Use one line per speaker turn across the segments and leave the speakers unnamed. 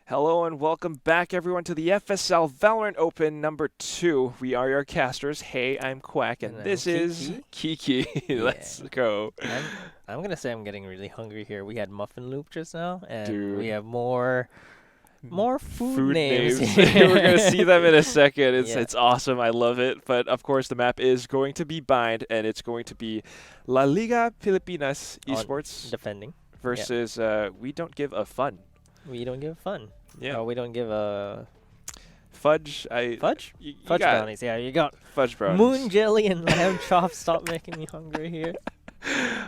Hello and welcome back, everyone, to the FSL Valorant Open number 2. We are your casters. Hey, I'm Quack, and
And
this
I'm
is Kiki. Let's
Yeah.
go.
I'm gonna say I'm getting really hungry here. We had Muffin Loop just now, and
Dude.
we have more food names.
We're gonna see them in a second.
Yeah.
It's awesome. I love it. But of course, the map is going to be bind, and it's going to be La Liga Pilipinas
On
Esports
defending
versus We Don't Give a Fun.
We don't give fun.
Yeah.
We don't give a
Fudge.
fudge.
You
Fudge
got
brownies. Yeah, you got
fudge brownies.
moon jelly and lamb chops. Stop making me hungry here.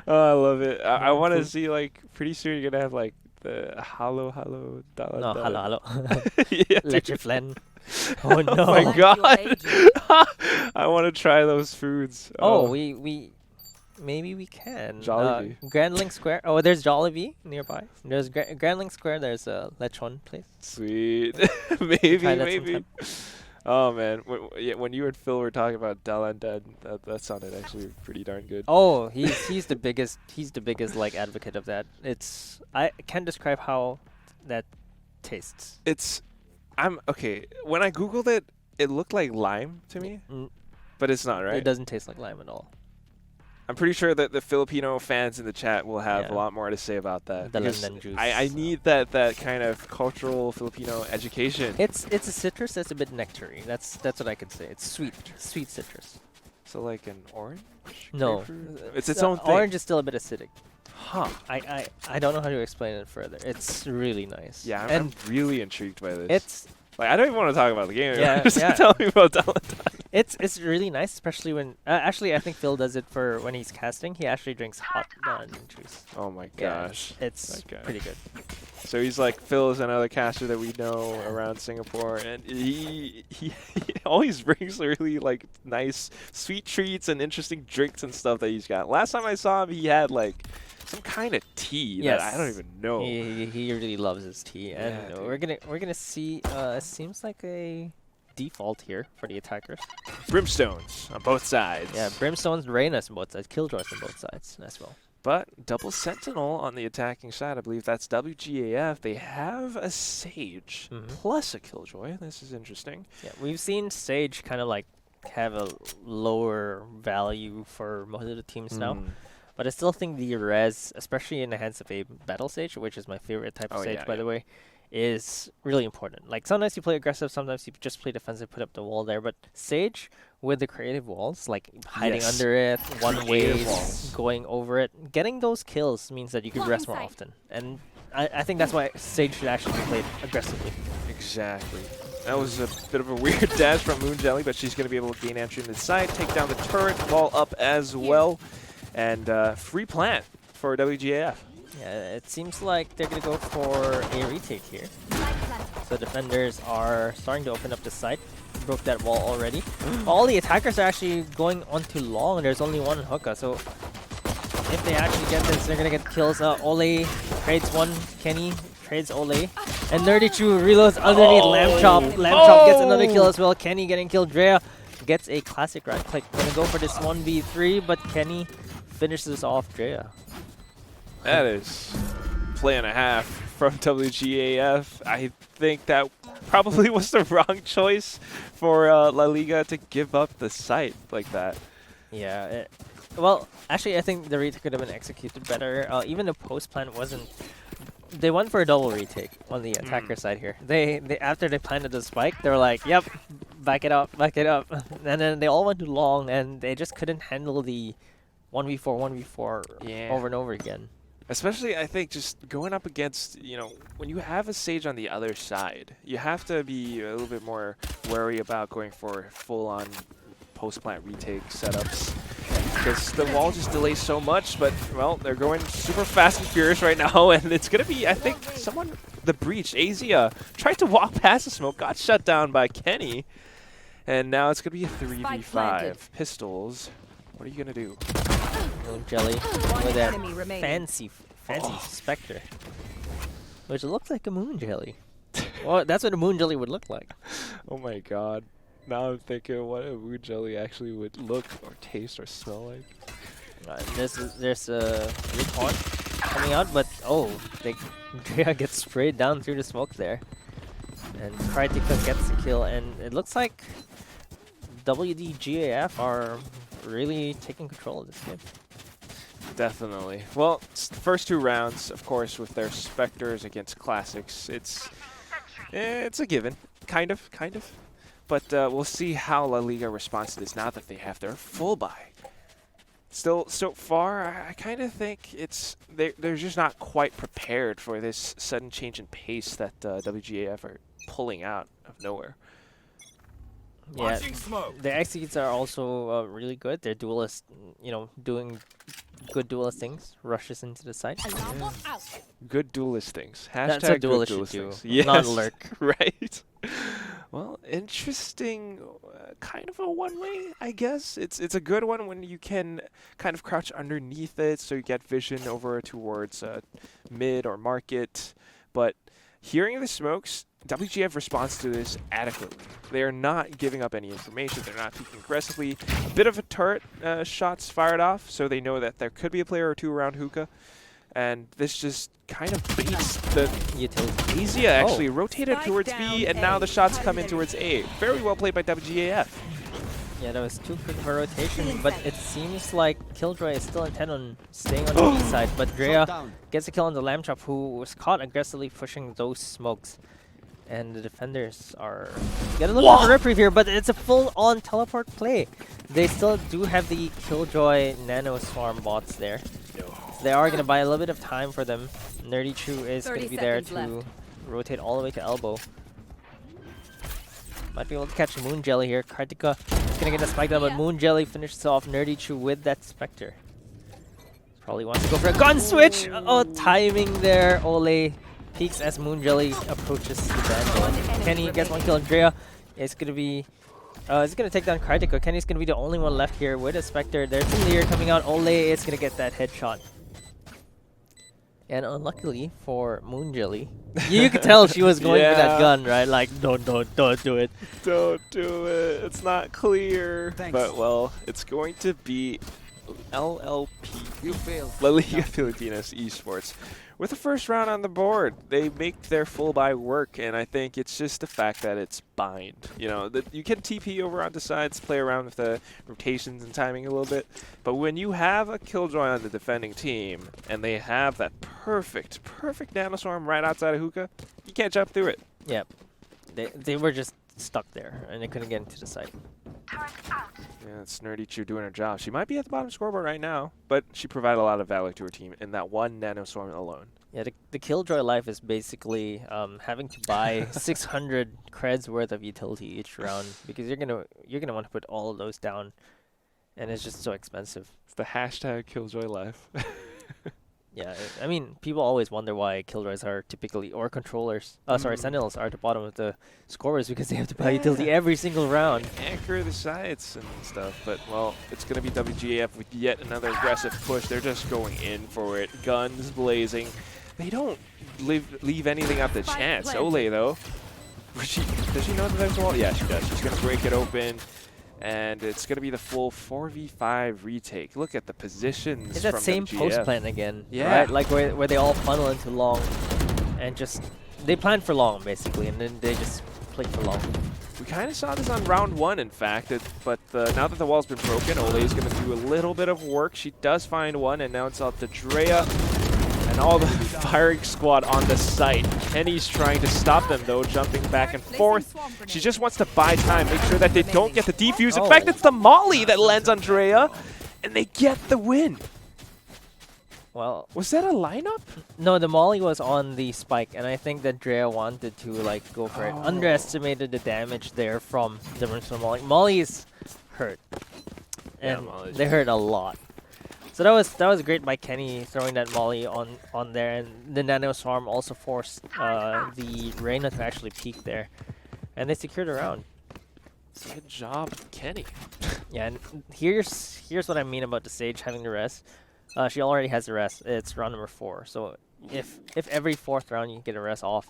Oh, I love it. I want to
Food.
see, like, pretty soon you're gonna have like the halo dala
No,
dala.
hello.
Yeah, dude.
Leche flan. Oh no.
Oh my god. I want to try those foods.
Oh, we maybe we can.
Jollibee.
Grand Link Square. Oh, there's Jollibee nearby. There's Grand Link Square. There's a lechon place.
Sweet. Maybe,
Try that
maybe.
sometime.
Oh man, when you and Phil were talking about Dala and Dad, that sounded actually pretty darn good.
Oh, he's the biggest. He's the biggest like advocate of that. I can't describe how that tastes.
I'm okay. When I googled it, it looked like lime to me, but it's not, right?
It doesn't taste like lime at all.
I'm pretty sure that the Filipino fans in the chat will have
Yeah.
a lot more to say about that.
The
because
lemon juice.
I need that kind of cultural Filipino education.
It's a citrus that's a bit nectary. That's what I could say. It's sweet citrus.
So like an orange?
No,
Grapefruit? It's its own thing.
Orange is still a bit acidic.
Huh.
I don't know how to explain it further. It's really nice.
Yeah, I'm
and
really intrigued by this.
it's
like, I don't even want to talk about the game anymore.
Yeah,
Just
yeah.
tell me about Valentine.
It's really nice, especially when actually I think Phil does it for when he's casting. He actually drinks hot lemon juice.
Oh my
Yeah,
gosh.
it's
That guy.
pretty good.
So he's like, Phil is another caster that we know around Singapore, and he always brings really like nice sweet treats and interesting drinks and stuff that he's got. Last time I saw him, he had like some kind of tea that I don't even know.
He really loves his tea, and
Yeah,
we're gonna see. It seems like a default here for the attackers.
Brimstones on both sides.
Yeah, Brimstones, Reynas on both sides, Killjoys on both sides as well.
But double Sentinel on the attacking side, I believe that's WGAF. They have a Sage plus a Killjoy. This is interesting.
Yeah, we've seen Sage kind of like have a lower value for most of the teams now. But I still think the res, especially in the hands of a battle sage, which is my favorite type of sage, by the way, is really important. Like, sometimes you play aggressive, sometimes you just play defensive, put up the wall there. But sage, with the creative walls, like hiding under it, one ways, going over it, getting those kills means that you can rest more often. And I think that's why sage should actually be played aggressively.
Exactly. That was a bit of a weird dash from Moon Jelly, but she's going to be able to gain entry in the side, take down the turret, wall up as well. And free plant for WGAF.
Yeah, it seems like they're going to go for a retake here. So defenders are starting to open up the site. Broke that wall already. All the attackers are actually going on too long. There's only one hookah, so if they actually get this, they're going to get kills. Ole trades one. Kenny trades Ole. And Nerdy Chu reloads underneath Lamb Chop. Lamb Chop gets another kill as well. Kenny getting killed. Drea gets a classic right click. Going to go for this 1v3, but Kenny finishes off Drea.
That is play and a half from WGAF. I think that probably was the wrong choice for La Liga to give up the site like that.
Yeah. Well, actually, I think the retake could have been executed better. Even the post plan wasn't. They went for a double retake on the attacker side here. They after they planted the spike, they were like, "Yep, back it up," and then they all went too long, and they just couldn't handle the 1v4 over and over again.
Especially, I think, just going up against, when you have a Sage on the other side, you have to be a little bit more wary about going for full-on post-plant retake setups. Because the wall just delays so much, but, well, they're going super fast and furious right now, and it's going to be, I think, the breach, Azia, tried to walk past the smoke, got shut down by Kenny, and now it's going to be a 3v5. Pistols, what are you going to do?
Moon Jelly with that fancy Spectre, which looks like a Moon Jelly. Well, that's what a Moon Jelly would look like.
Oh my god. Now I'm thinking what a Moon Jelly actually would look or taste or smell like.
There's a recon coming out, but Drea gets sprayed down through the smoke there. And Kritika gets the kill, and it looks like WDGAF are really taking control of this game.
Definitely. Well, first 2 rounds, of course, with their Spectres against Classics, it's a given, kind of. But we'll see how La Liga responds to this now that they have their full buy. Still, so far, I kind of think they're just not quite prepared for this sudden change in pace that WGAF are pulling out of nowhere.
Yeah, their executes are also really good. They're duelist, doing good duelist things. Rushes into the site.
Yeah. Good duelist things. Hashtag
That's what duelist
good
should
duelist
do,
things. Yes,
not lurk.
Right. Well, interesting, kind of a one-way, I guess. It's a good one when you can kind of crouch underneath it, so you get vision over towards mid or market. But hearing the smokes, WGF responds to this adequately. They are not giving up any information. They're not peeking aggressively. A bit of a turret shots fired off, so they know that there could be a player or 2 around hookah. And this just kind of beats the
utility.
Asia actually rotated towards B, and now the shots come in towards A. Very well played by WGAF.
Yeah, that was too quick of a rotation, but it seems like Killjoy is still intent on staying on the B side, but Drea gets a kill on the Lamb Chop, who was caught aggressively pushing those smokes. And the defenders are get a little bit of a reprieve here, but it's a full-on teleport play. They still do have the Killjoy Nano Swarm bots there. So they are going to buy a little bit of time for them. Nerdy Chew is going to be there to rotate all the way to elbow. Might be able to catch Moon Jelly here. Kartika is going to get a spike down, but Moon Jelly finishes off Nerdy Chew with that Spectre. Probably wants to go for a gun switch. Oh, timing there. Ole peeks as Moon Jelly approaches the Vandal. Kenny gets 1 kill. Andrea is going to be take down Kartika. Kenny's going to be the only one left here with a Spectre. There's a Lear coming out. Ole is going to get that headshot. And unluckily for Moon Jelly, you could tell she was going for that gun, right? Like, don't do it.
Don't do it. It's not clear.
Thanks.
But, well, it's going to be LLP.
You failed.
La Liga Filipinas Esports. With the first round on the board, they make their full buy work, and I think it's just the fact that it's bind. You know, that you can TP over onto sides, play around with the rotations and timing a little bit, but when you have a Killjoy on the defending team, and they have that perfect nanoswarm right outside of hookah, you can't jump through it.
Yep. They were just stuck there, and they couldn't get into the site.
Yeah, it's Nerdy Chew doing her job. She might be at the bottom scoreboard right now, but she provided a lot of value to her team in that one nanoswarm alone.
Yeah, the Killjoy life is basically having to buy 600 creds worth of utility each round, because you're gonna want to put all of those down, and it's just so expensive.
It's the hashtag Killjoy life.
Yeah, I mean, people always wonder why Killjoys are typically, or controllers, Sentinels are at the bottom of the scorers, because they have to buy utility every single round.
Anchor the sides and stuff, but, well, it's going to be WGAF with yet another aggressive push. They're just going in for it. Guns blazing. They don't leave anything up to chance. Ole, though. Does she know that there's a wall? Yeah, she does. She's going to break it open. And it's going to be the full 4v5 retake. Look at the positions.
It's that
from
same
WGF.
post plan again,
Yeah.
right? Like where they all funnel into long, and just they plan for long basically, and then they just play for long.
We kind of saw this on round 1, in fact, but now that the wall's been broken, Ole is going to do a little bit of work. She does find one, and now it's out to Drea. And all the firing squad on the site. Kenny's trying to stop them, though, jumping back and forth. She just wants to buy time, make sure that they don't get the defuse. In fact, it's the Molly that lands on Drea, and they get the win.
Well,
was that a lineup?
No, the Molly was on the spike, and I think that Drea wanted to like go for it. Underestimated the damage there from the Molly. Molly is hurt, and they hurt a lot. So that was great by Kenny throwing that Molly on there, and the Nano Swarm also forced the Reyna to actually peek there, and they secured a round.
Good job, Kenny.
Yeah, and here's what I mean about the Sage having the rest. She already has the rest. It's round number 4. So if every 4th round you get a rest off,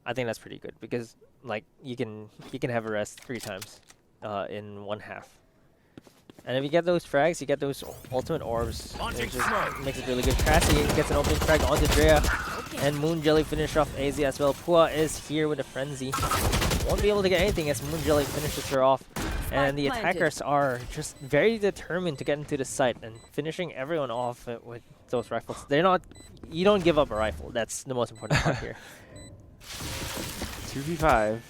I think that's pretty good, because like you can have a rest 3 times in 1 half. And if you get those frags, you get those ultimate orbs. It just makes it really good. Tracy gets an opening frag onto Drea. And Moon Jelly finish off AZ as well. Pua is here with a frenzy. Won't be able to get anything as Moon Jelly finishes her off. And the attackers are just very determined to get into the site and finishing everyone off with those rifles. They're not. You don't give up a rifle. That's the most important part here.
2v5,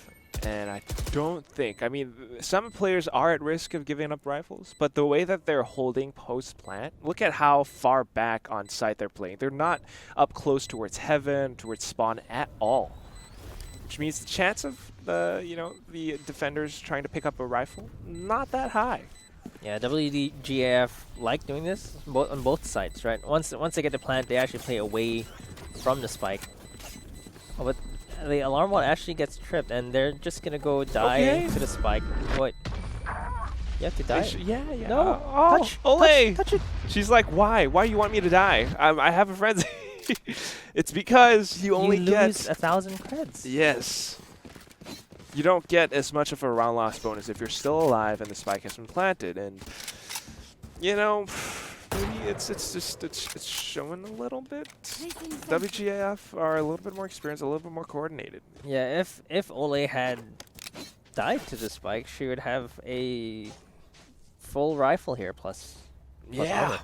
and I don't think. I mean, some players are at risk of giving up rifles, but the way that they're holding post-plant, look at how far back on site they're playing. They're not up close towards heaven, towards spawn at all, which means the chance of the defenders trying to pick up a rifle, not that high.
Yeah, WDGAF like doing this on both sides, right? Once they get the plant, they actually play away from the spike. Oh, but the alarm bot actually gets tripped, and they're just gonna go die to the spike. What? You have to die?
Yeah.
No.
Touch. Ole.
Touch it.
She's like, why? Why you want me to die? I have a frenzy. It's because you only
lose 1,000 creds.
Yes. You don't get as much of a round loss bonus if you're still alive and the spike has been planted, and you know, maybe it's showing a little bit. WGAF are a little bit more experienced, a little bit more coordinated.
Yeah, if Ole had died to the spike, she would have a full rifle here plus armor.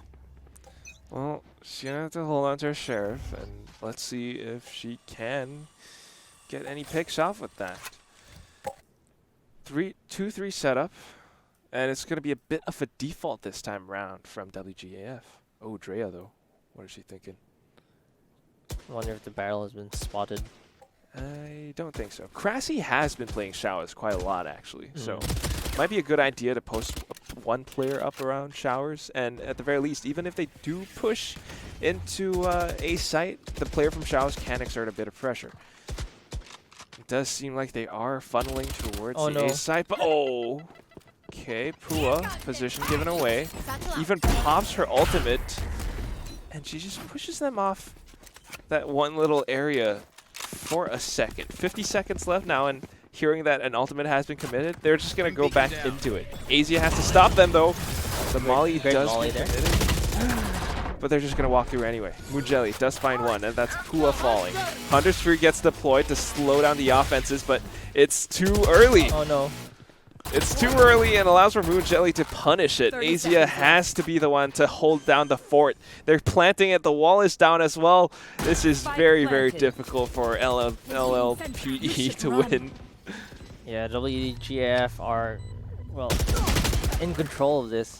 Well, she's gonna have to hold on to her sheriff, and let's see if she can get any picks off with that. 2-3 setup, and it's going to be a bit of a default this time around from WGAF. Oh, Drea, though. What is she thinking?
I wonder if the barrel has been spotted.
I don't think so. Krassy has been playing showers quite a lot, actually, so might be a good idea to post one player up around showers, and at the very least, even if they do push into a site, the player from showers can exert a bit of pressure. It does seem like they are funneling towards the A site, but okay, Pua, position given away, even pops her ultimate, and she just pushes them off that one little area for a second. 50 seconds left now, and hearing that an ultimate has been committed, they're just going to go back into it. Azia has to stop them, though. The Molly does get committed. But they're just going to walk through anyway. Moonjelly does find one, and that's Pua falling. Hunter's Fury gets deployed to slow down the offenses, but it's too early.
Oh no.
It's too early and allows for Moonjelly to punish it. Azia has to be the one to hold down the fort. They're planting it. The wall is down as well. This is very, very difficult for LLPE to win.
Yeah, WDGAF are, well, in control of this.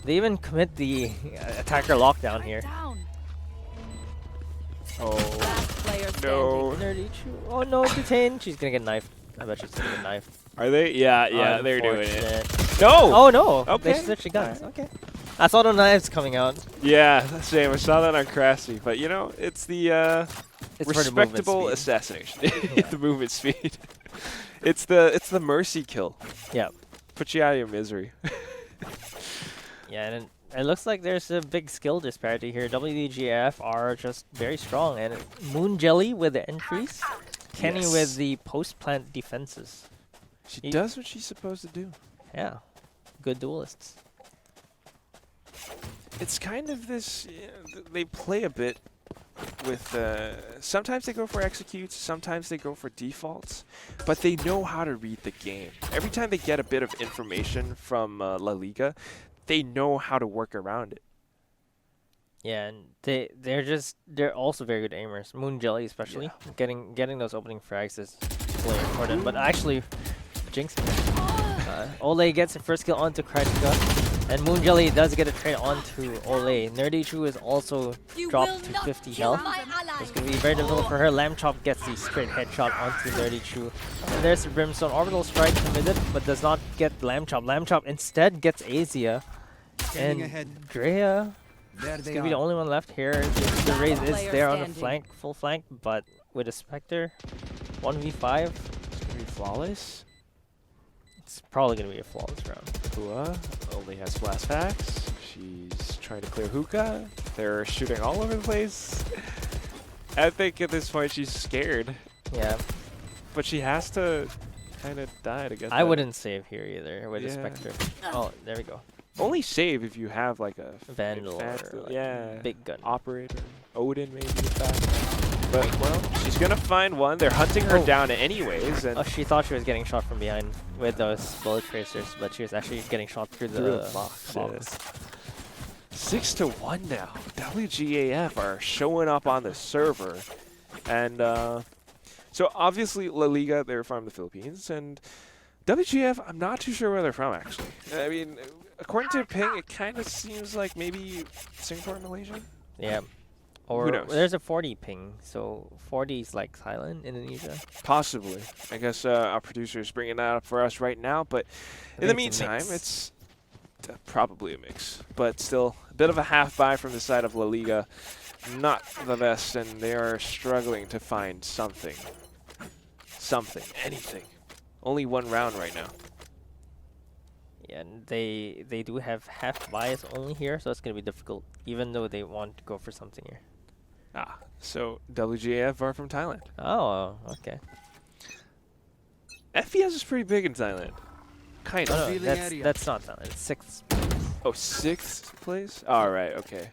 They even commit the attacker lockdown here.
Oh, no.
Oh no, detained. She's gonna get knifed. I bet she's gonna get knifed.
Are they? Yeah, they're doing it.
No! Oh no!
Okay.
They switched guns. Okay. I saw the knives coming out.
Yeah, that's a shame. I saw that on Krassy. But you know, it's the respectable assassination. The movement speed. It's the mercy kill.
Yeah.
Put you out of your misery.
Yeah, and it looks like there's a big skill disparity here. WDGAF are just very strong, and Moonjelly with the entries, Kenny with the post-plant defenses.
She does what she's supposed to do.
Yeah, good duelists.
It's kind of this, they play a bit with, sometimes they go for executes, sometimes they go for defaults, but they know how to read the game. Every time they get a bit of information from La Liga, they know how to work around it.
Yeah, and they're also very good aimers. Moonjelly especially. Getting those opening frags is really important. But actually, Jinx. Ole gets the first kill onto Krajka, and Moonjelly does get a trade onto Ole. Nerdy Chu is also dropped to 50 health. It's going to be very difficult for her. Lamb Chop gets the straight headshot onto Nerdy Chu. And there's the Brimstone Orbital Strike committed, but does not get Lamb Chop. Lamb Chop instead gets Azia. And Drea is going to be the only one left here. The Raze is there on the flank, full flank, but with a Spectre, 1v5.
It's going to be flawless.
It's probably going to be a flawless round.
Pua only has blast packs. She's trying to clear hookah. They're shooting all over the place. I think at this point she's scared.
Yeah.
But she has to kind of die to get
I wouldn't save here either with a Spectre. Oh, there we go.
Only save if you have like a
Vandal or like
yeah,
big gun.
Operator. Odin maybe with that. But, well, she's going to find one. They're hunting her down anyways. And
she thought she was getting shot from behind with those bullet tracers, but she was actually getting shot through the box.
Yes. 6-1 now. WGAF are showing up on the server. And so obviously La Liga, they're from the Philippines. And WGAF, I'm not too sure where they're from, actually. I mean, according to Ping, it kind of seems like maybe Singapore, Malaysia?
Yeah. Or
who knows?
There's a 40 ping, so 40 is like Thailand, Indonesia.
Possibly. I guess our producer is bringing that up for us right now. But in the meantime, it's probably a mix. But still, a bit of a half buy from the side of La Liga. Not the best, and they are struggling to find something. Anything. Only one round right now.
Yeah, and they do have half bias only here, so it's going to be difficult, even though they want to go for something here.
Ah, so WGAF are from Thailand.
Oh, okay.
FPS is pretty big in Thailand. Kind of.
No, that's not Thailand. It's 6th.
Oh, 6th place? All right, okay.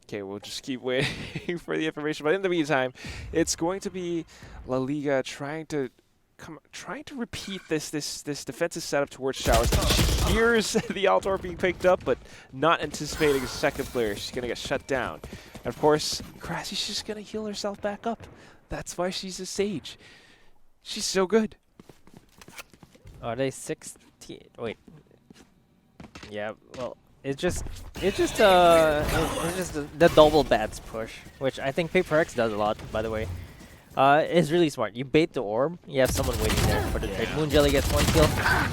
Okay, we'll just keep waiting for the information. But in the meantime, it's going to be La Liga trying to repeat this defensive setup towards Showers. She hears the Altor being picked up, but not anticipating a second player. She's going to get shut down. And of course, Crassy's just going to heal herself back up. That's why she's a Sage. She's so good.
Are they 16? Wait. Yeah, well, it's just the double bats push, which I think Paper X does a lot, by the way. It's really smart. You bait the orb, you have someone waiting there for the trade. Moon Jelly gets 1 kill,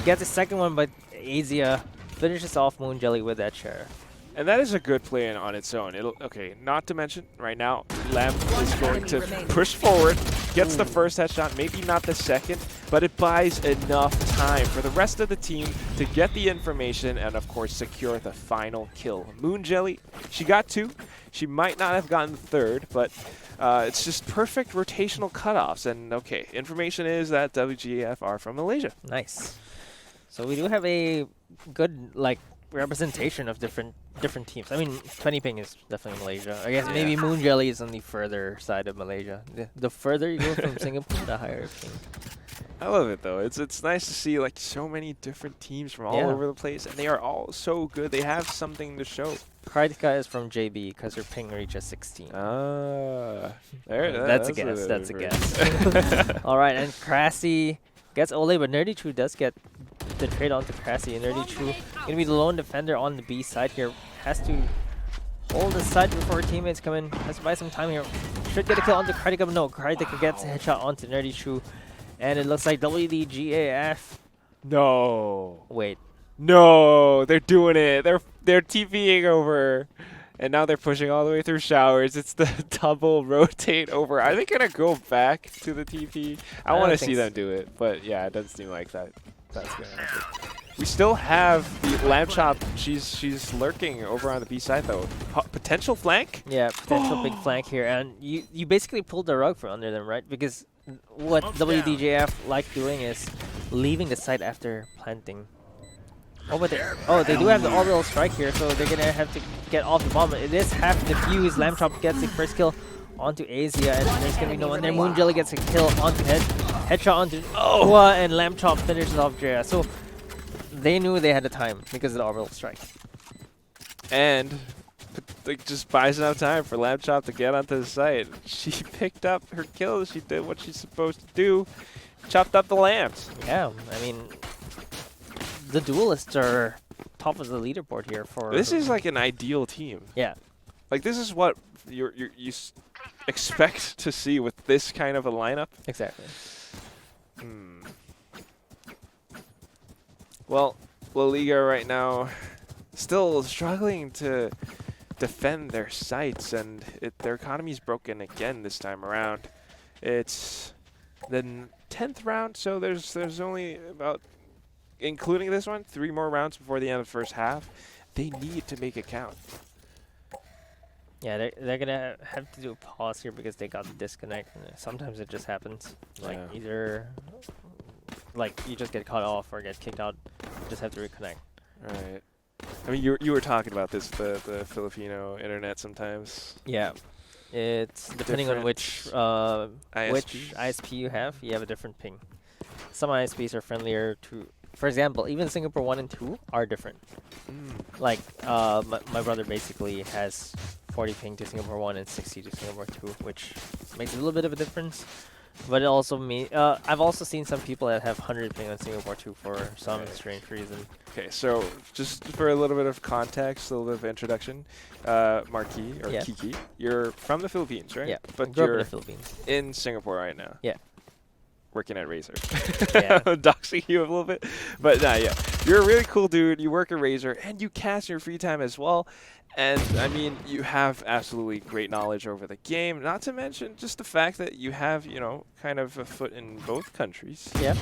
gets a second one, but Asia finishes off Moon Jelly with that share.
And that is a good play on its own. Okay, not to mention, right now, Lamp is going to push forward, gets the first headshot, maybe not the second, but it buys enough time for the rest of the team to get the information and, of course, secure the final kill. Moon Jelly, she got 2. She might not have gotten the 3rd, but it's just perfect rotational cutoffs. And, okay, information is that WGAF are from Malaysia.
Nice. So we do have a good, like, representation of different teams. I mean, 20 ping is definitely Malaysia. I guess maybe Moon Jelly is on the further side of Malaysia. The further you go from Singapore, the higher ping.
I love it though. It's nice to see like so many different teams from all over the place, and they are all so good. They have something to show.
Kritika is from JB because her ping reaches 16.
Ah,
that's a guess. That's a guess. All right, and Krassy gets Ole, but Nerdy True does get the trade onto Krassy. And Nerdy True gonna be the lone defender on the B side here. Has to hold the side before her teammates come in. Has to buy some time here. Should get a kill onto Kritika, but no. Kritika gets a headshot onto Nerdy True. And it looks like WDGAF.
No.
Wait.
No, they're doing it. They're TPing over. And now they're pushing all the way through Showers. It's the double rotate over. Are they going to go back to the TP? I want to see them do it. But yeah, it doesn't seem like that's going to happen. We still have the Lamb Chop. She's lurking over on the B side though. Potential flank?
Yeah, potential big flank here. And you basically pulled the rug from under them, right? Because what WDGAF like doing is leaving the site after planting. Oh, but they do have the orbital strike here, so they're gonna have to get off the bomb. It is half defused. Lamb Chop gets the first kill onto Asia, and there's gonna be no one there. Moon Jelly gets a kill onto headshot onto and Lamb Chop finishes off Drea. So they knew they had the time because of the orbital strike.
And it just buys enough time for Lamb Chop to get onto the site. She picked up her kills. She did what she's supposed to do. Chopped up the lambs.
Yeah, I mean, the duelists are top of the leaderboard here for.
This is like an ideal team.
Yeah,
like this is what you expect to see with this kind of a lineup.
Exactly.
Well, La Liga right now still struggling to defend their sites, and their economy's broken again this time around. It's the 10th round, so there's only about, including this one, 3 more rounds before the end of the first half. They need to make it count.
Yeah, they're gonna have to do a pause here because they got the disconnect. Sometimes it just happens. Like either like you just get cut off or get kicked out. You just have to reconnect.
Right. I mean, you were talking about this, the Filipino internet sometimes.
Yeah. It's depending on which ISP you have a different ping. Some ISPs are friendlier to, for example, even Singapore 1 and 2 are different. Like my brother basically has 40 ping to Singapore 1 and 60 to Singapore 2, which makes a little bit of a difference. But it also I've also seen some people that have 100 ping on Singapore 2 for some strange reason.
Okay, so just for a little bit of context, a little bit of introduction, Marquis, or Kiki, you're from the Philippines, right?
Yeah,
but
grew up
you're
in the Philippines.
in Singapore right now.
Yeah.
Working at Razer.
Yeah.
Doxing you a little bit. But nah, yeah. You're a really cool dude. You work at Razer, and you cast in your free time as well. And, I mean, you have absolutely great knowledge over the game. Not to mention just the fact that you have, you know, kind of a foot in both countries.
Yeah.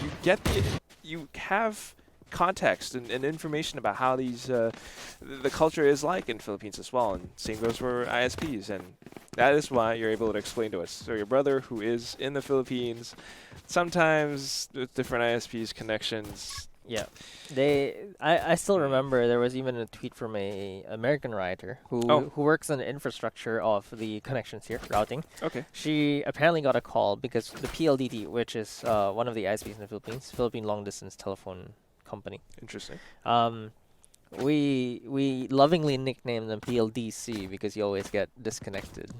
You have context and information about how these the culture is like in Philippines as well, and same goes for ISPs, and that is why you're able to explain to us. So your brother, who is in the Philippines, sometimes with different ISPs connections.
Yeah, I still remember there was even a tweet from a American writer who works on the infrastructure of the connections here, routing.
Okay.
She apparently got a call because the PLDT, which is one of the ISPs in the Philippines, Philippine Long Distance Telephone Company.
Interesting.
We lovingly nicknamed them PLDC because you always get disconnected.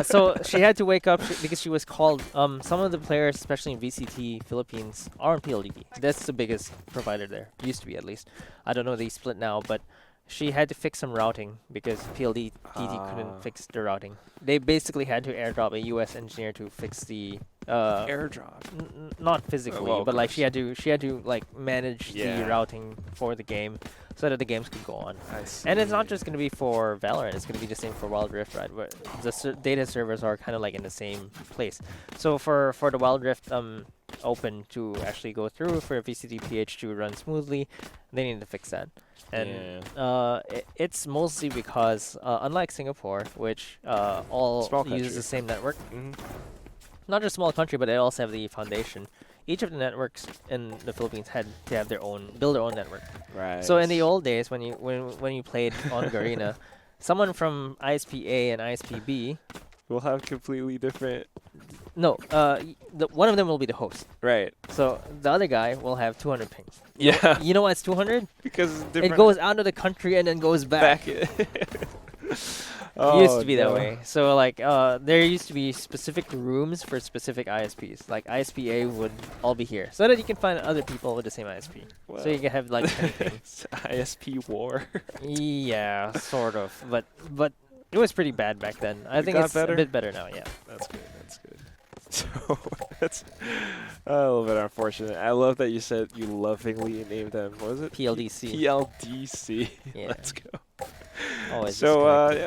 So she had to wake up because she was called. Some of the players, especially in VCT Philippines, are on PLDT. That's the biggest provider there. Used to be, at least. I don't know, they split now, but she had to fix some routing because PLDT couldn't fix the routing. They basically had to airdrop a US engineer to fix the
airdrop.
Not physically, but like she had to like manage the routing for the game so that the games could go on.
I see.
And it's not just going to be for Valorant, it's going to be the same for Wild Rift, right? Where the data servers are kind of like in the same place. So for the Wild Rift Open to actually go through, for VCT PH to run smoothly, they need to fix that. And it's mostly because unlike Singapore, which all use the same network, not just small country, but they also have the foundation. Each of the networks in the Philippines had to have build their own network.
Right.
So in the old days, when you played on Garena, someone from ISP A and ISP B
will have completely different.
No, one of them will be the host.
Right.
So the other guy will have 200 pings.
Yeah.
You know why it's 200?
Because
it goes out of the country and then goes back. It used to be that way. So like there used to be specific rooms for specific ISPs. Like ISP A would all be here, so that you can find other people with the same ISP.
Wow.
So you can have like 10 things.
ISP war.
Yeah, sort of. But it was pretty bad back then. I think it's a bit better now, yeah.
That's good. That's good. So that's a little bit unfortunate. I love that you said you lovingly named them. What was it?
PLDC.
PLDC.
Yeah.
Let's go.
Always
so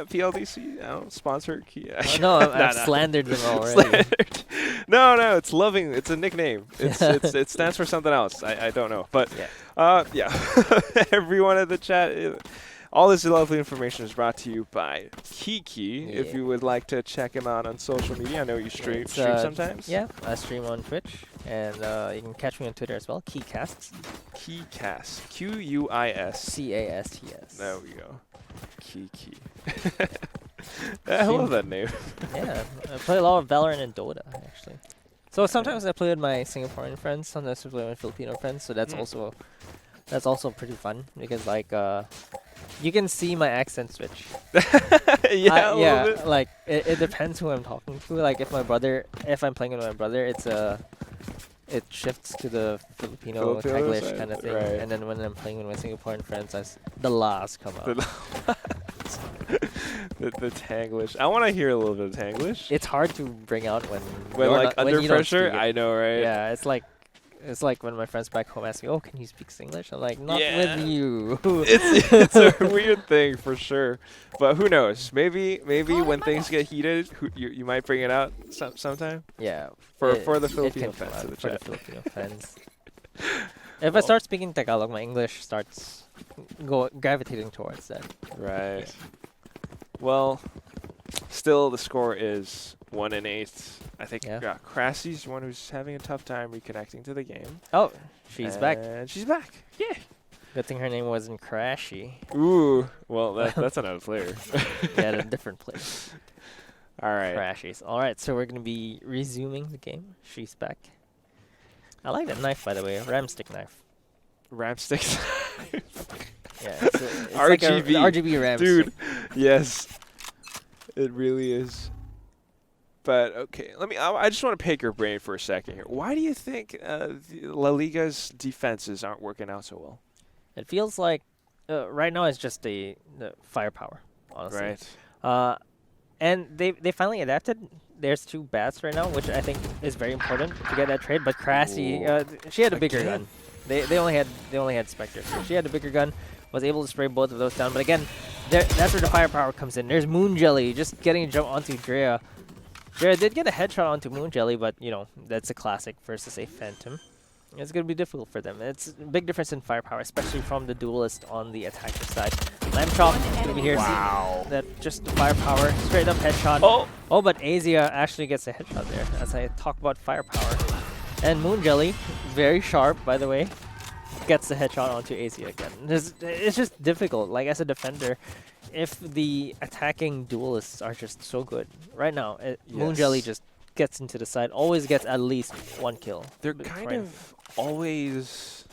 PLDC, sponsor.
No, I've slandered them already.
No, it's loving. It's a nickname. It stands for something else. I don't know, but everyone in the chat. All this lovely information is brought to you by Kiki. If you would like to check him out on social media, I know you stream sometimes.
Yeah, I stream on Twitch, and you can catch me on Twitter as well. Keycasts.
Keycast. QUIS.
CASTS.
There we go. Kiki. I love that name.
Yeah, I play a lot of Valorant and Dota actually. So sometimes I play with my Singaporean friends, sometimes I play with my Filipino friends. So that's also pretty fun because like you can see my accent switch.
Yeah,
like it depends who I'm talking to. Like if I'm playing with my brother, it shifts to the Filipino Taglish kind of thing.
Right.
And then when I'm playing with my Singaporean friends, the La's come out.
The Tanglish. I want to hear a little bit of Tanglish.
It's hard to bring out when
under
when
pressure. I know, right?
Yeah, it's like when my friends back home ask me, "Oh, can you speak English?" I'm like, "Not with you."
it's a weird thing for sure, but who knows? Maybe when things get heated, you might bring it out sometime.
Yeah,
for the Filipino fans in the chat.
For the Filipino fans. If I start speaking Tagalog, my English starts gravitating towards that.
Right. Well, still the score is 1-8. I think Crassy's the one who's having a tough time reconnecting to the game.
Oh, she's back.
She's back. Yeah.
Good thing her name wasn't Crashy.
Ooh. Well, that's another player.
Yeah, a different player.
All right.
Crashies. All right, so we're gonna be resuming the game. She's back. I like that knife, by the way. Ramstick knife.
Ram sticks.
Yeah, it's
RGB.
like a RGB ram
Dude,
stick.
yes. It really is. But, okay, I just want to pick your brain for a second here. Why do you think La Liga's defenses aren't working out so well?
It feels like right now it's just the firepower, honestly.
Right.
And they finally adapted. There's 2 bats right now, which I think is very important to get that trade. But Crassi, she had a bigger gun. They only had Spectre. So she had a bigger gun, was able to spray both of those down. But again, that's where the firepower comes in. There's Moon Jelly just getting a jump onto Drea. Drea did get a headshot onto Moon Jelly, but you know that's a classic versus a Phantom. It's going to be difficult for them. It's a big difference in firepower, especially from the duelist on the attacker side. Lamb Chop is going to be here.
Wow.
That just the firepower, straight up headshot. Oh, but Asia actually gets a headshot there as I talk about firepower. And Moon Jelly, very sharp, by the way, gets the headshot onto Asia again. It's just difficult. Like, as a defender, if the attacking duelists are just so good. Right now, Moon Jelly just gets into the side, always gets at least 1 kill.
They're kind of always,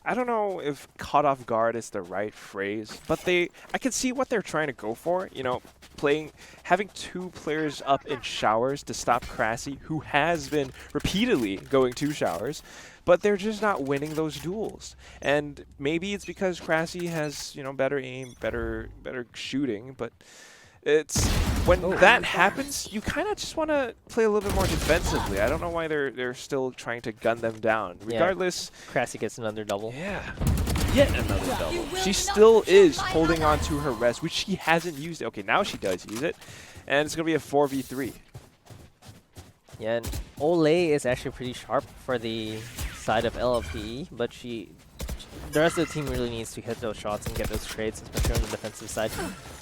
I don't know if caught off guard is the right phrase, but I can see what they're trying to go for. You know, having 2 players up in showers to stop Crassi, who has been repeatedly going to showers, but they're just not winning those duels. And maybe it's because Crassi has, you know, better aim, better shooting, but it's when that happens, you kind of just want to play a little bit more defensively. I don't know why they're still trying to gun them down. Regardless,
Crassi gets another double.
Yeah, yet another double. She still is holding on to her rest, which she hasn't used. Okay, now she does use it, and it's gonna be a 4v3.
Yeah, and Olay is actually pretty sharp for the side of LLPE, but the rest of the team really needs to hit those shots and get those trades, especially on the defensive side.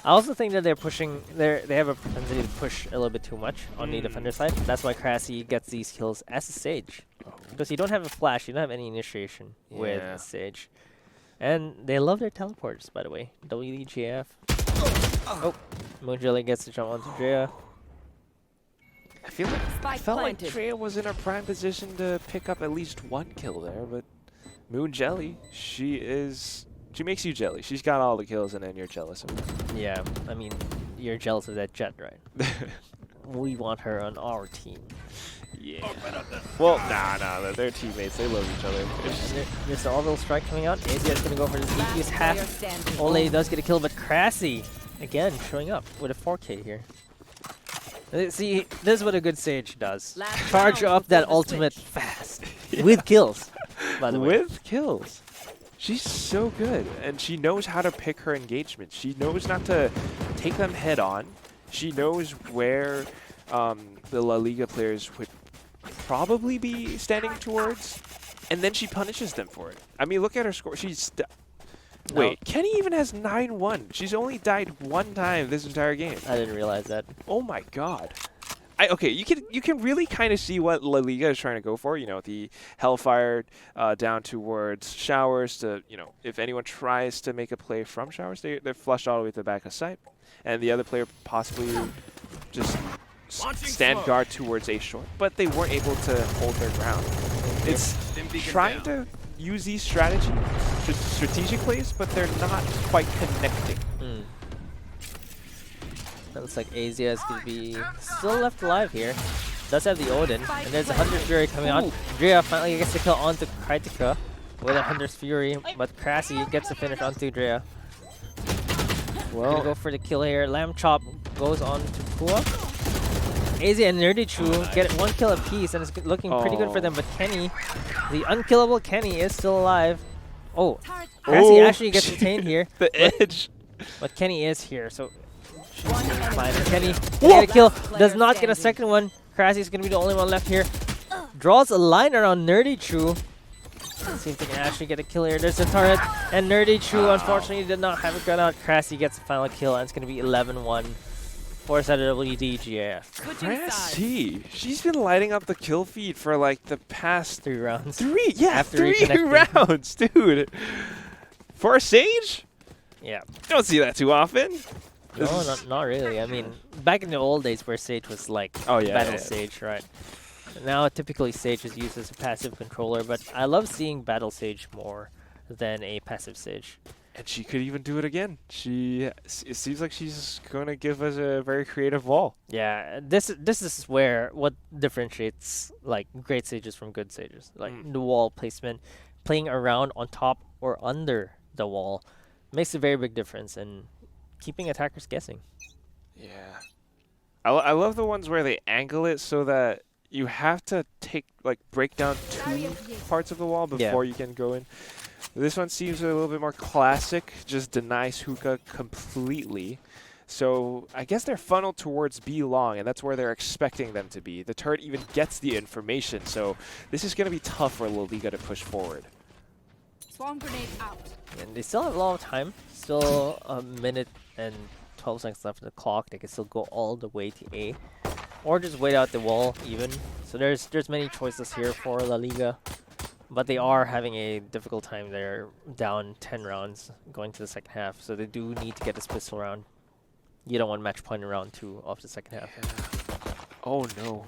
I also think that they're pushing, they have a propensity to push a little bit too much on the defender side. That's why Crassi gets these kills as a Sage. Because you don't have a flash, you don't have any initiation with a Sage. And they love their teleports, by the way. WDGAF. Oh, Moonjelly gets to jump onto Drea.
I felt like Drea was in a prime position to pick up at least 1 kill there, but Moon Jelly, she makes you jelly. She's got all the kills, and then you're jealous of her.
Yeah, I mean, you're jealous of that Jet, right? We want her on our team.
Yeah. Well, nah, they're teammates. They love each other.
There's the orbital strike coming out. Asia is going to go for the defuse half. Olay does get a kill, but Crassi, again, showing up with a 4K here. See, this is what a good Sage does. Charge up that ultimate fast. With kills, by the way.
With kills. She's so good, and she knows how to pick her engagement. She knows not to take them head on. She knows where the La Liga players would probably be standing towards, and then she punishes them for it. I mean, look at her score. Wait, Kenny even has 9-1. She's only died 1 time this entire game.
I didn't realize that.
Oh my god. Okay, you can really kind of see what La Liga is trying to go for. You know, the Hellfire down towards showers to, you know, if anyone tries to make a play from showers, they're flushed all the way to the back of sight. And the other player possibly just stand guard towards a short. But they weren't able to hold their ground. It's trying to use these strategic plays, but they're not quite connecting.
Looks like Asia is going to be still left alive here. Does have the Odin, and there's a Hunter's Fury coming out. Drea finally gets the kill onto Kritika with a Hunter's Fury, but Crassi gets the finish onto Drea. Well, gonna go for the kill here. Lamb Chop goes on to Kua. Asia and Nerdy Chu get 1 kill apiece, and it's looking pretty good for them. But Kenny, the unkillable Kenny, is still alive. Oh, Crassi actually gets detained here.
The edge.
But Kenny is here, so she's fine. And Kenny get a kill, does not get a second one. Crassi is going to be the only one left here. Draws a line around Nerdy Chu. Let's see if they can actually get a kill here. There's a turret, and Nerdy Chu unfortunately did not have a gun out. Crassi gets the final kill, and it's going to be 11-1. Force out of WDGAF.
Crassi, she's been lighting up the kill feed for like the past
3 rounds.
3 rounds, dude. For a Sage?
Yeah.
Don't see that too often.
No, not really. I mean, back in the old days where Sage was like battle Sage, right? Now typically Sage is used as a passive controller, but I love seeing battle Sage more than a passive Sage.
And she could even do it again. It seems like she's going to give us a very creative wall.
Yeah, this is where what differentiates like great Sages from good Sages. Like the wall placement, playing around on top or under the wall makes a very big difference in keeping attackers guessing.
Yeah. I love the ones where they angle it so that you have to break down 2 parts of the wall before you can go in. This one seems a little bit more classic, just denies Hookah completely. So I guess they're funneled towards B long, and that's where they're expecting them to be. The turret even gets the information, so this is going to be tough for La Liga to push forward.
Swarm grenade out.
And they still have a lot of time. Still a minute and 12 seconds left on the clock. They can still go all the way to A, or just wait out the wall even. So there's many choices here for La Liga. But they are having a difficult time. They're down 10 rounds going to the second half, so they do need to get this pistol round. You don't want match point in round 2 of the second half.
Yeah. Oh no.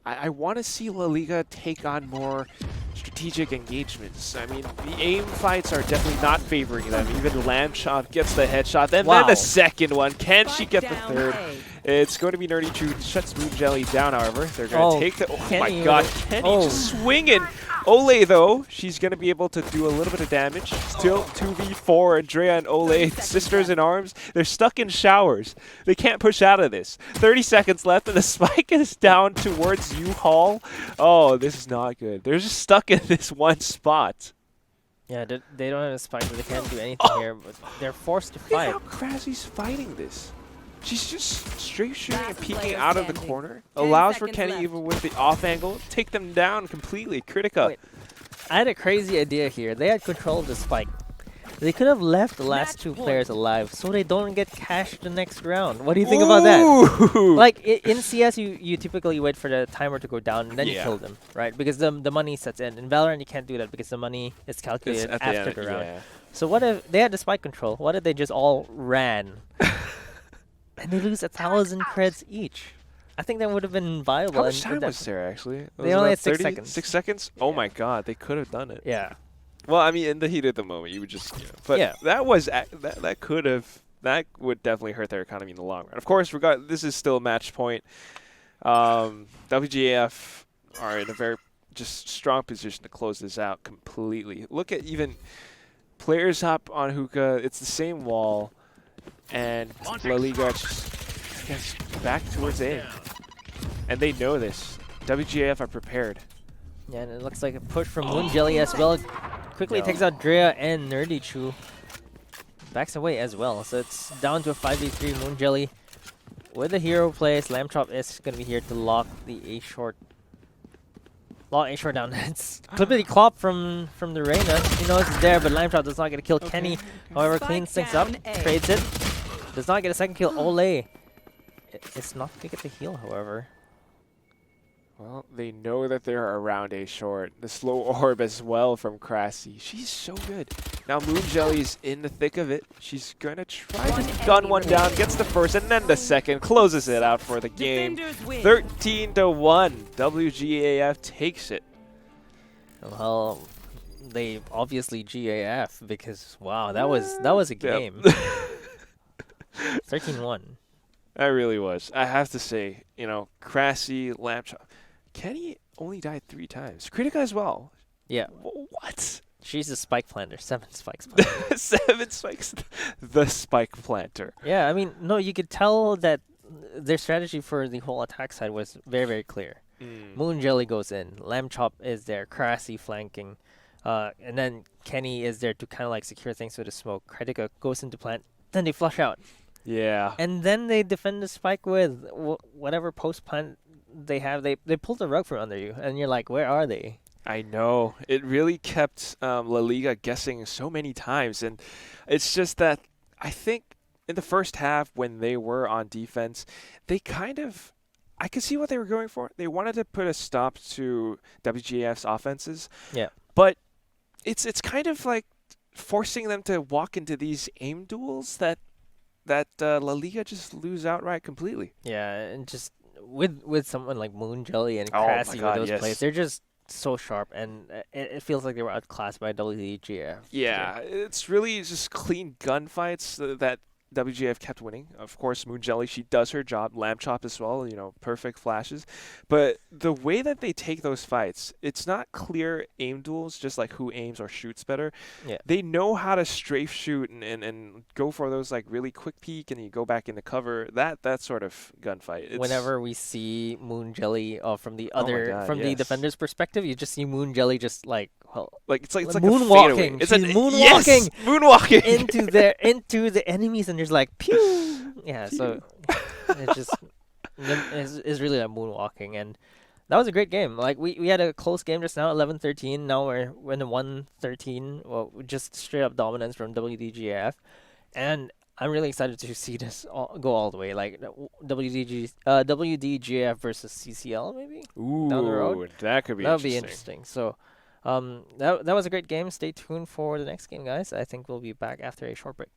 I want to see La Liga take on more strategic engagements. I mean, the aim fights are definitely not favoring them. Even Lamb Chop gets the headshot, then the second one. Can she get the third? It's going to be Nerdy True. Shuts Moon Jelly down, however. They're going to take the... Oh my god, Kenny just swinging. Ole, though, she's going to be able to do a little bit of damage. Still 2v4, Andrea and Ole, sisters in arms. They're stuck in showers. They can't push out of this. 30 seconds left, and the spike is down towards U-Haul. Oh, this is not good. They're just stuck in this one spot.
Yeah, they don't have a spike, so they can't do anything here, but they're forced to fight.
Look how Krassy's fighting this. She's just straight shooting and peeking out of the corner. Allows for Kenny, even with the off angle, take them down completely. Kritika.
Wait, I had a crazy idea here. They had control of the spike. They could have left the last 2 players alive so they don't get cashed the next round. What do you think about that? Like in CS, you typically wait for the timer to go down and then you kill them, right? Because the money sets in. In Valorant, you can't do that because the money is calculated after the round. Yeah. So what if they had the spike control? What if they just all ran? And they lose 1,000 creds each. I think that would have been viable.
How much time was there, actually?
They only had 6 seconds.
6 seconds? Oh my god, they could have done it.
Yeah.
Well, I mean, in the heat of the moment, you would just... But that was... That could have... That would definitely hurt their economy in the long run. Of course, this is still a match point. WDGAF are in a very just strong position to close this out completely. Look at even players hop on Hookah. It's the same wall. And La Liga just gets back towards A. And they know this. WGAF are prepared.
Yeah, and it looks like a push from Moon Jelly as well. Quickly takes out Drea and Nerdy Chu. Backs away as well. So it's down to a 5v3. Moon Jelly with the hero plays. Lamb Chop is going to be here to lock the A short. Lock A short down. It's Clippity Clop from the Reyna. He knows it's there, but Lamb Chop does not get a kill. Kenny, however, cleans things up. Trades it. Does not get a second kill. Ole. It's not going to get the heal, however.
Well, they know that they're around A short. The slow orb as well from Krassy. She's so good. Now Moon Jelly's in the thick of it. She's going to try to gun one down. Gets the first and then the second. Closes it out for the game. 13-1. WGAF takes it.
Well, they obviously GAF because, wow, that was a game. 13-1.
That really was. I have to say, you know, Krassy, Lamb Chop. Kenny only died 3 times. Kritika as well.
Yeah.
What?
She's a spike planter. 7 spikes planter.
7 spikes. The spike planter.
Yeah, I mean, no, you could tell that their strategy for the whole attack side was very, very clear. Moon Jelly goes in. Lamb Chop is there. Krassy flanking. And then Kenny is there to kind of like secure things with the smoke. Kritika goes into plant. Then they flush out.
Yeah.
And then they defend the spike with whatever post plant they have. They pulled the rug from under you, and you're like, where are they?
I know. It really kept La Liga guessing so many times, and it's just that I think in the first half when they were on defense, they kind of, I could see what they were going for. They wanted to put a stop to WGF's offenses.
Yeah.
But it's kind of like forcing them to walk into these aim duels that that La Liga just lose outright completely.
Yeah, and just with someone like Moon Jelly and
Oh my
Crassi with
God,
those
yes.
plays, they're just so sharp, and it feels like they were outclassed by WDGAF.
Yeah, it's really just clean gunfights that WGF kept winning. Of course, Moon Jelly, she does her job. Lamb Chop as well, perfect flashes. But the way that they take those fights, it's not clear aim duels, just like who aims or shoots better.
Yeah.
They know how to strafe shoot and go for those like really quick peek and you go back into cover. That sort of gunfight.
Whenever we see Moon Jelly from the
Oh my
other
God,
the
yes.
defender's perspective, you just see Moon Jelly just like
It's like a
moonwalking.
fadeaway. It's
She's moonwalking
yes, moonwalking
into the enemies, and there's like pew. Yeah, so it's just is really like moonwalking, and that was a great game. Like we had a close game just now, 11-13. Now we're in the 1-13. Well, just straight up dominance from WDGF, and I'm really excited to see this go all the way. Like WDGF versus CCL maybe.
Ooh,
down the road.
that could be
That would be
interesting.
interesting. So, that was a great game. Stay tuned for the next game, guys. I think we'll be back after a short break.